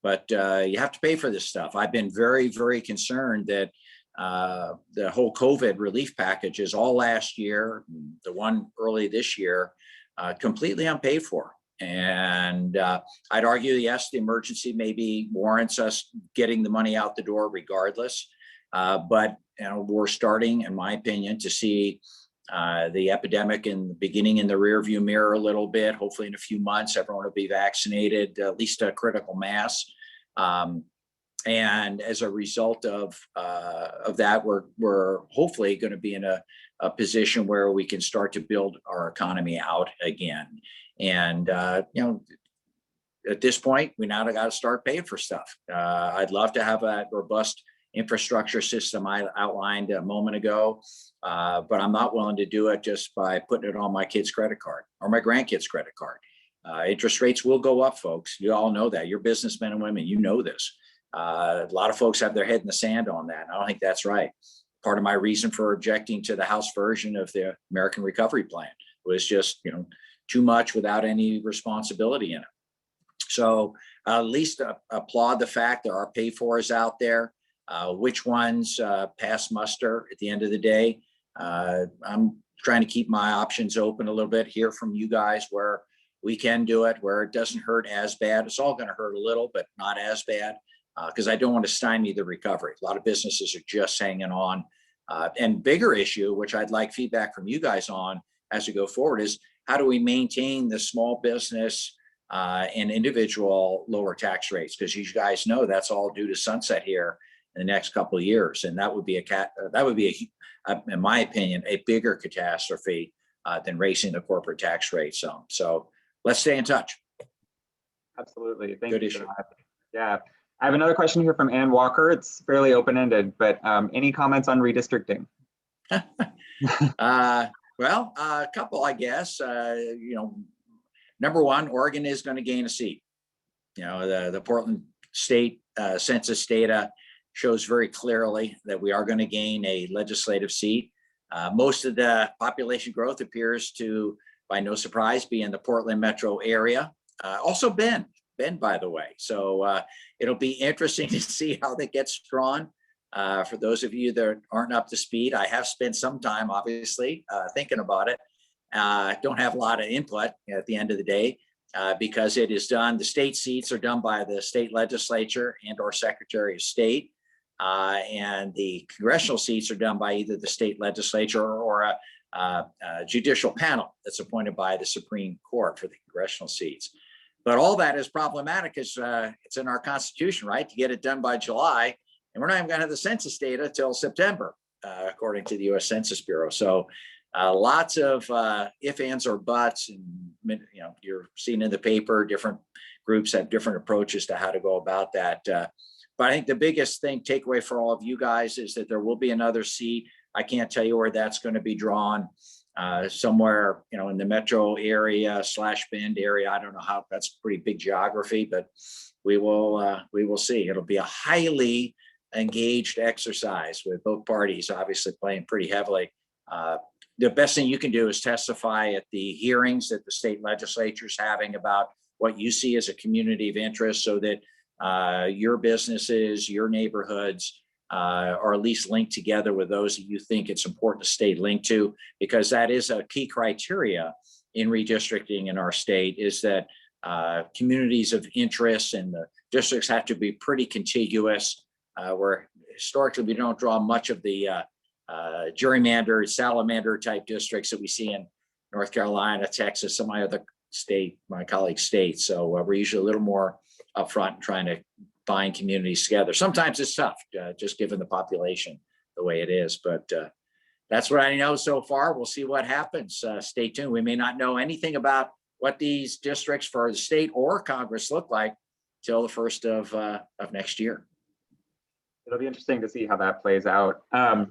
But you have to pay for this stuff. I've been very, very concerned that the whole COVID relief packages all last year, the one early this year, completely unpaid for. And I'd argue, yes, the emergency maybe warrants us getting the money out the door regardless. But you know, we're starting, in my opinion, to see the epidemic beginning in the rearview mirror a little bit. Hopefully in a few months, everyone will be vaccinated, at least a critical mass. And as a result of that, we're hopefully going to be in a position where we can start to build our economy out again. And you know, at this point, we now got to start paying for stuff. I'd love to have a robust infrastructure system I outlined a moment ago, but I'm not willing to do it just by putting it on my kid's credit card or my grandkid's credit card. Interest rates will go up, folks. You all know that. You're businessmen and women. You know this. A lot of folks have their head in the sand on that. And I don't think that's right. Part of my reason for objecting to the House version of the American Recovery Plan was just, you know, too much without any responsibility in it. So at least applaud the fact there are pay-fors out there. Which ones pass muster at the end of the day? I'm trying to keep my options open a little bit, hear from you guys where we can do it, where it doesn't hurt as bad. It's all going to hurt a little, but not as bad, because I don't want to stymie the recovery. A lot of businesses are just hanging on. And bigger issue, which I'd like feedback from you guys on as we go forward, is how do we maintain the small business and individual lower tax rates? Because you guys know that's all due to sunset here in the next couple of years, and that would be in my opinion, a bigger catastrophe than raising the corporate tax rate. So let's stay in touch. Absolutely, thank Good you. issue. Yeah, I have another question here from Ann Walker. It's fairly open-ended, but any comments on redistricting? Well, a couple, I guess. You know, number one, Oregon is going to gain a seat. You know, the Portland state census data shows very clearly that we are going to gain a legislative seat. Most of the population growth appears to, by no surprise, be in the Portland metro area. Also Bend, by the way. So it'll be interesting to see how that gets drawn. For those of you that aren't up to speed, I have spent some time, obviously, thinking about it. Don't have a lot of input at the end of the day because it is done. The state seats are done by the state legislature and or Secretary of State. And the congressional seats are done by either the state legislature or a judicial panel that's appointed by the Supreme Court for the congressional seats. But all that is problematic because it's in our Constitution, right, to get it done by July. And we're not even going to have the census data till September, according to the U.S. Census Bureau. So lots of if, ands, or buts. And, you know, you're seeing in the paper, different groups have different approaches to how to go about that. But I think the biggest takeaway for all of you guys is that there will be another seat. I can't tell you where that's going to be drawn. Somewhere, you know, in the metro area / Bend area. I don't know how. That's pretty big geography, but we will see. It'll be a highly engaged exercise with both parties obviously playing pretty heavily. The best thing you can do is testify at the hearings that the state legislature is having about what you see as a community of interest, so that your businesses, your neighborhoods are at least linked together with those that you think it's important to stay linked to, because that is a key criteria in redistricting in our state, is that communities of interest and the districts have to be pretty contiguous, where historically we don't draw much of the gerrymandered, salamander type districts that we see in North Carolina, Texas, some of my other my colleague states. So we're usually a little more upfront in trying to bind communities together. Sometimes it's tough, just given the population the way it is, but that's what I know so far. We'll see what happens. Stay tuned. We may not know anything about what these districts for the state or Congress look like till the first of next year. It'll be interesting to see how that plays out. I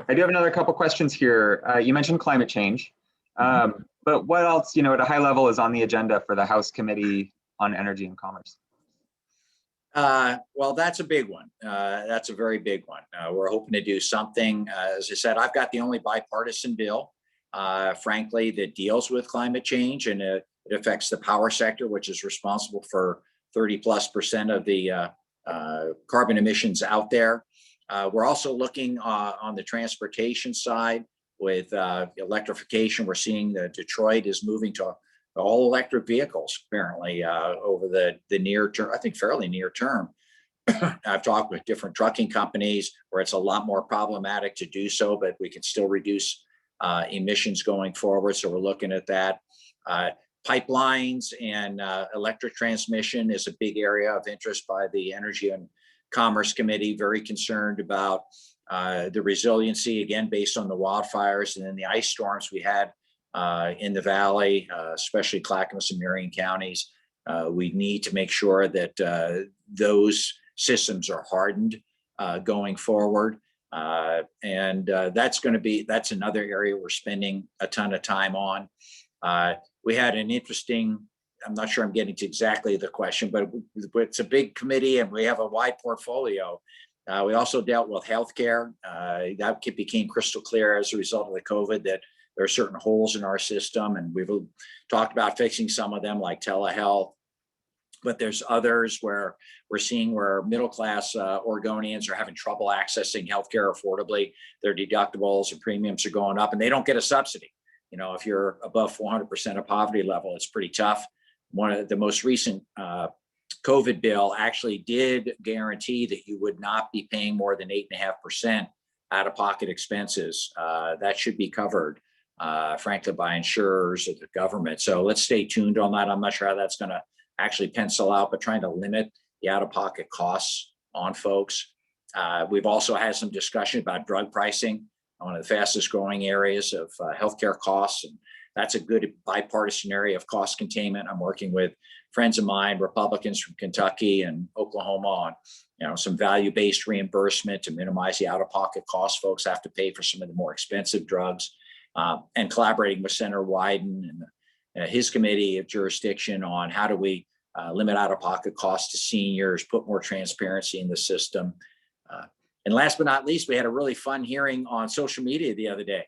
do have another couple questions here. You mentioned climate change, but what else, at a high level, is on the agenda for the House Committee on Energy and Commerce? Well, that's a big one. That's a very big one. We're hoping to do something. As I said, I've got the only bipartisan bill, frankly, that deals with climate change, and it affects the power sector, which is responsible for 30+% of the carbon emissions out there. We're also looking on the transportation side with electrification. We're seeing that Detroit is moving to all electric vehicles, apparently, over the near term, I think fairly near term. I've talked with different trucking companies where it's a lot more problematic to do so, but we can still reduce emissions going forward. So we're looking at that. Pipelines and electric transmission is a big area of interest by the Energy and Commerce Committee, very concerned about the resiliency, again, based on the wildfires and then the ice storms we had in the valley, especially Clackamas and Marion counties. We need to make sure that those systems are hardened going forward. And that's another area we're spending a ton of time on. We had an interesting, I'm not sure I'm getting to exactly the question, but it's a big committee and we have a wide portfolio. We also dealt with healthcare. That became crystal clear as a result of the COVID that there are certain holes in our system, and we've talked about fixing some of them, like telehealth. But there's others where we're seeing where middle-class Oregonians are having trouble accessing healthcare affordably. Their deductibles and premiums are going up, and they don't get a subsidy. If you're above 400% of poverty level, it's pretty tough. One of the most recent COVID bill actually did guarantee that you would not be paying more than 8.5% out-of-pocket expenses. That should be covered, frankly, by insurers or the government. So let's stay tuned on that. I'm not sure how that's going to actually pencil out, but trying to limit the out-of-pocket costs on folks. We've also had some discussion about drug pricing, one of the fastest growing areas of healthcare costs. And that's a good bipartisan area of cost containment. I'm working with friends of mine, Republicans from Kentucky and Oklahoma, on some value-based reimbursement to minimize the out-of-pocket costs folks have to pay for some of the more expensive drugs, and collaborating with Senator Wyden and his committee of jurisdiction on how do we limit out-of-pocket costs to seniors, put more transparency in the system. And last but not least, we had a really fun hearing on social media the other day.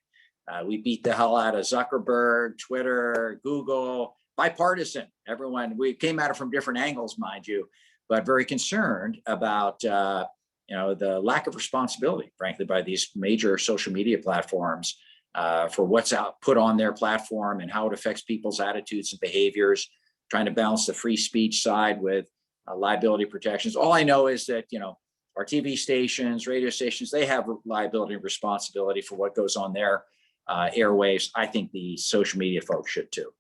We beat the hell out of Zuckerberg, Twitter, Google, bipartisan. Everyone, we came at it from different angles, mind you, but very concerned about the lack of responsibility, frankly, by these major social media platforms for what's put on their platform and how it affects people's attitudes and behaviors, trying to balance the free speech side with liability protections. All I know is that, our TV stations, radio stations, they have liability and responsibility for what goes on their airwaves. I think the social media folks should too.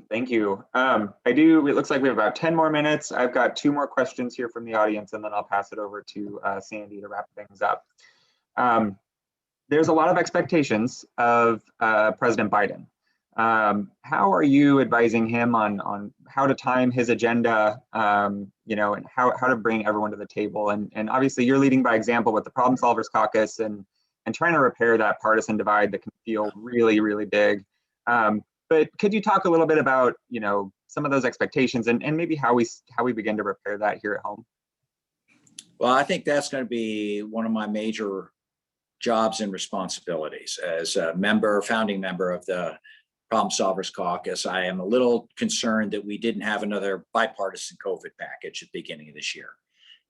Thank you. It looks like we have about 10 more minutes. I've got 2 more questions here from the audience, and then I'll pass it over to Sandy to wrap things up. There's a lot of expectations of President Biden. How are you advising him on how to time his agenda, and how to bring everyone to the table? And obviously you're leading by example with the Problem Solvers Caucus and trying to repair that partisan divide that can feel really, really big. But could you talk a little bit about, some of those expectations and maybe how we begin to repair that here at home? Well, I think that's going to be one of my major jobs and responsibilities as a founding member of the Problem Solvers Caucus, I am a little concerned that we didn't have another bipartisan COVID package at the beginning of this year.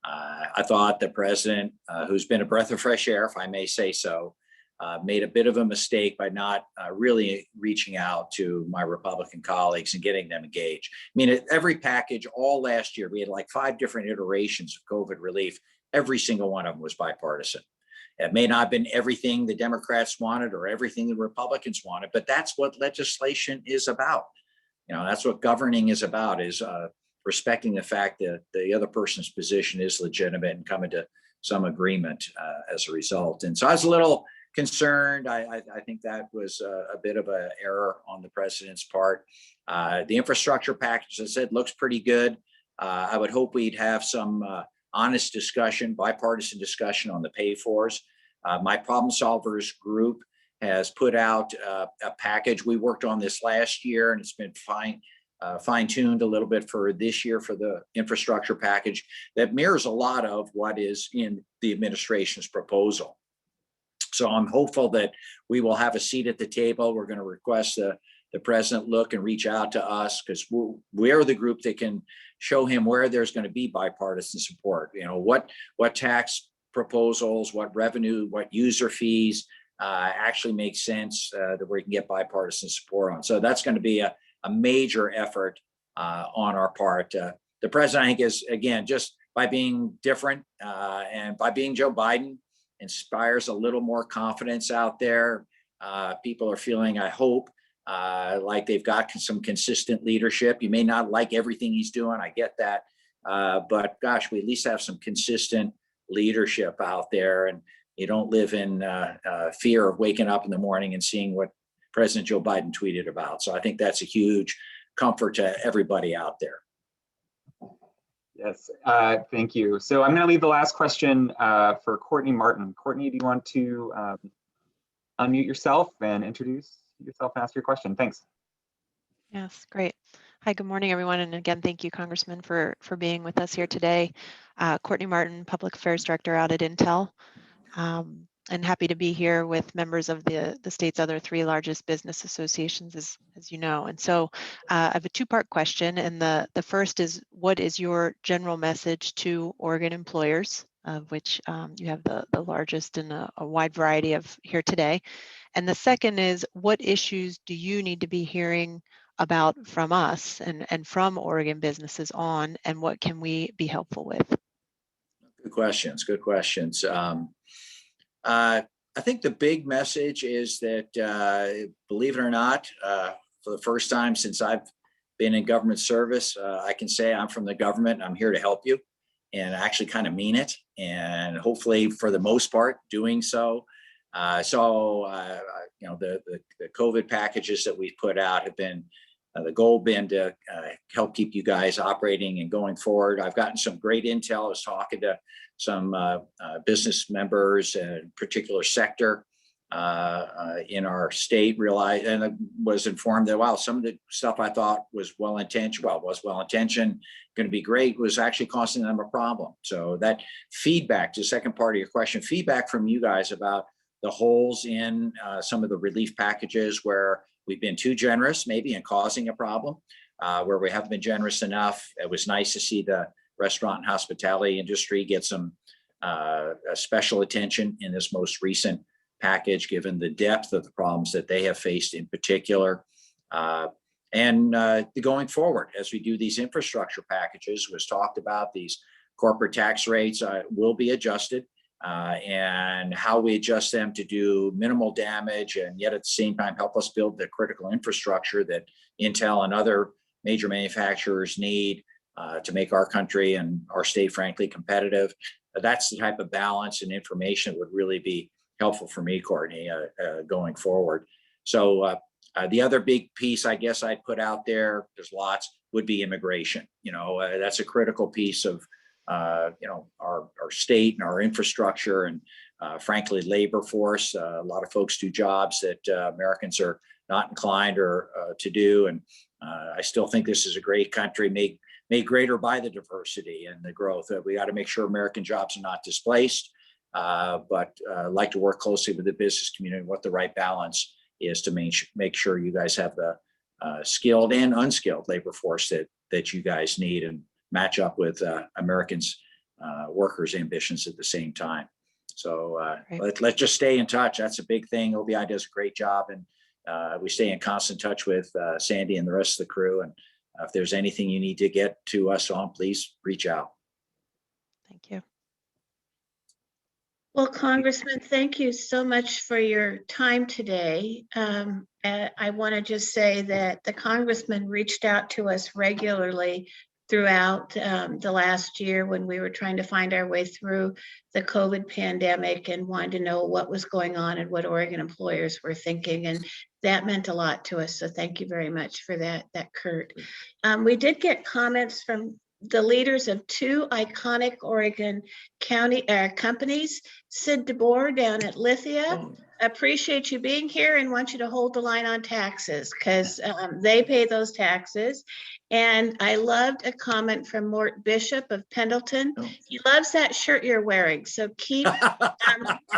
I thought the president, who's been a breath of fresh air, if I may say so, made a bit of a mistake by not really reaching out to my Republican colleagues and getting them engaged. I mean, at every package all last year, we had like 5 different iterations of COVID relief. Every single one of them was bipartisan. It may not have been everything the Democrats wanted or everything the Republicans wanted, but that's what legislation is about. You know, that's what governing is about, is respecting the fact that the other person's position is legitimate and coming to some agreement as a result. And so I was a little concerned. I think that was a bit of an error on the president's part. The infrastructure package, as I said, looks pretty good. I would hope we'd have some honest discussion, bipartisan discussion on the pay-fors. My Problem Solvers group has put out a package. We worked on this last year, and it's been fine-tuned a little bit for this year for the infrastructure package that mirrors a lot of what is in the administration's proposal. So I'm hopeful that we will have a seat at the table. We're going to request the president look and reach out to us, because we're the group that can show him where there's going to be bipartisan support. You know, what tax proposals, what revenue, what user fees actually make sense that we can get bipartisan support on. So that's going to be a major effort on our part. The president, I think, is, again, just by being different and by being Joe Biden, inspires a little more confidence out there. People are feeling, I hope, like they've got some consistent leadership. You may not like everything he's doing, I get that, but gosh, we at least have some consistent leadership out there, and you don't live in fear of waking up in the morning and seeing what President Joe Biden tweeted about. So I think that's a huge comfort to everybody out there. Yes, thank you. So I'm going to leave the last question for Courtney Martin. Courtney, do you want to unmute yourself and introduce yourself and ask your question? Thanks. Yes, great. Hi, good morning, everyone. And again, thank you, Congressman, for being with us here today. Courtney Martin, Public Affairs Director out at Intel. And happy to be here with members of the state's other 3 largest business associations, as you know. And so I have a 2-part question. And the first is, what is your general message to Oregon employers, of which you have the largest and a wide variety of here today? And the second is, what issues do you need to be hearing about from us and from Oregon businesses on, and what can we be helpful with? Good questions. Good questions. I think the big message is that, believe it or not, for the first time since I've been in government service, I can say I'm from the government. I'm here to help you, and I actually kind of mean it. And hopefully, for the most part, doing so. You know, the COVID packages that we've put out have been the goal been to help keep you guys operating and going forward. I've gotten some great intel. I was talking to some business members in a particular sector in our state, realized, and I was informed that, wow, some of the stuff I thought was well-intentioned, going to be great, was actually costing them a problem. So that feedback, to the second part of your question, feedback from you guys about the holes in some of the relief packages where we've been too generous, maybe, in causing a problem, where we haven't been generous enough. It was nice to see the restaurant and hospitality industry get some special attention in this most recent package, given the depth of the problems that they have faced in particular. And going forward, as we do these infrastructure packages, was talked about, these corporate tax rates will be adjusted. And how we adjust them to do minimal damage and yet at the same time help us build the critical infrastructure that Intel and other major manufacturers need to make our country and our state, frankly, competitive. That's the type of balance and information that would really be helpful for me, Courtney, going forward. So the other big piece, I guess, I'd put out there, there's lots, would be immigration. You know, that's a critical piece of you know, our state and our infrastructure and frankly, labor force. A lot of folks do jobs that Americans are not inclined to do. And I still think this is a great country, made greater by the diversity and the growth. We got to make sure American jobs are not displaced, but like to work closely with the business community, what the right balance is to make sure you guys have the skilled and unskilled labor force that you guys need and match up with Americans' workers' ambitions at the same time. So let's just stay in touch. That's a big thing. OBI does a great job, and we stay in constant touch with Sandy and the rest of the crew. And if there's anything you need to get to us on, please reach out. Thank you. Well, Congressman, thank you so much for your time today. I want to just say that the Congressman reached out to us regularly throughout the last year when we were trying to find our way through the COVID pandemic and wanted to know what was going on and what Oregon employers were thinking. And that meant a lot to us. So thank you very much for that, Kurt. We did get comments from the leaders of two iconic Oregon county companies. Sid DeBoer down at Lithia, appreciate you being here and want you to hold the line on taxes because they pay those taxes. And I loved a comment from Mort Bishop of Pendleton. He loves that shirt you're wearing. So keep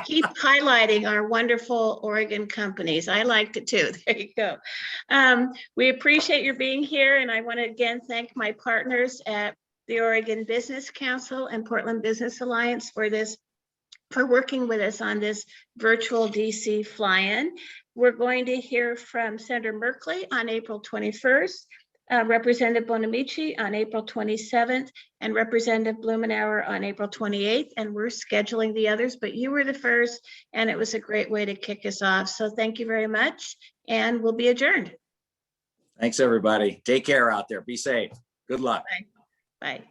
keep highlighting our wonderful Oregon companies. I liked it too. There you go. We appreciate your being here. And I want to again thank my partners at the Oregon Business Council and Portland Business Alliance for working with us on this virtual DC fly-in. We're going to hear from Senator Merkley on April 21st, Representative Bonamici on April 27th, and Representative Blumenauer on April 28th. And we're scheduling the others, but you were the first, and it was a great way to kick us off. So thank you very much, and we'll be adjourned. Thanks, everybody. Take care out there. Be safe. Good luck. Bye. Bye.